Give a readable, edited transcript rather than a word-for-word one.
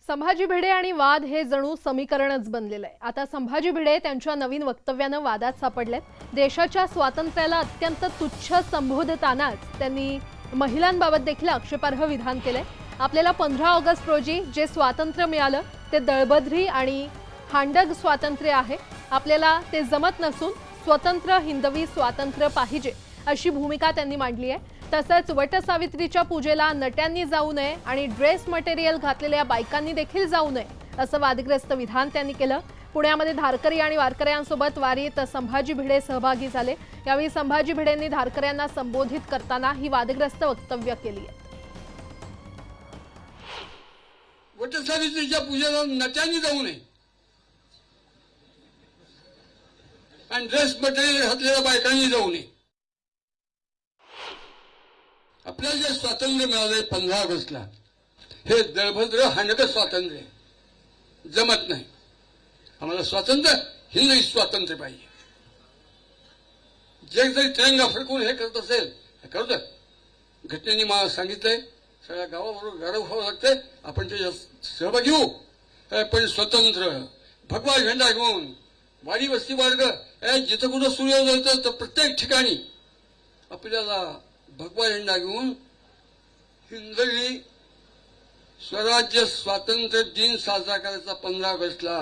संभाजी भिडे आणि वाद हे जणू समीकरणच बनलेलं आहे। आता संभाजी भिडे त्यांच्या नवीन वक्तव्यानं वादात सापडलेत। देशाच्या स्वातंत्र्याला अत्यंत तुच्छ संबोधतानाच त्यांनी महिलांबाबत देखील आक्षेपार्ह विधान केलंय। आपल्याला 15 ऑगस्ट रोजी जे स्वातंत्र्य मिळालं ते दळबद्री आणि हांडग स्वातंत्र्य आहे। आपल्याला ते जमत नसून स्वतंत्र हिंदवी स्वातंत्र्य पाहिजे अशी भूमिका त्यांनी मांडली आहे। तसंच वटसावित्रीच्या पूजेला नट्यांनी जाऊ नये आणि ड्रेस मटेरियल घातलेल्या बायकांनी देखील जाऊ नये असं वादग्रस्त विधान त्यांनी केलं। पुण्यामध्ये धारकरी आणि वारकऱ्यांसोबत वारीत संभाजी भिडे सहभागी झाले। यावेळी संभाजी भिडेंनी धारकऱ्यांना संबोधित करताना ही वादग्रस्त वक्तव्य केली आहे। वटसावित्रीच्या पूजेला नट्यांनी जाऊ नये आणि ड्रेस मटेरियल घातलेल्या बायकांनी जाऊ नये। आपल्याला जे स्वातंत्र्य मिळाले 15 ऑगस्टला हे दळभद्र हांडग स्वातंत्र्य जमत नाही। आम्हाला स्वातंत्र्य हिंदवी स्वातंत्र्य पाहिजे। जे जरी तिरंगा फडकून हे करत असेल हे करू दे। घटनेने मला सांगितलंय सगळ्या गावाबरोबर गाडव व्हावं लागतंय, आपण त्याच्यात सहभागी होऊ। पण स्वतंत्र भगवा झेंडा घेऊन वाडी वस्ती मार्ग जिथं कुठं सूर्योदय होतं तर प्रत्येक ठिकाणी आपल्याला भगवा झेंडा घेऊन हिंदवी स्वराज्य स्वातंत्र्य दिन साजरा करायचा 15 ऑगस्टला।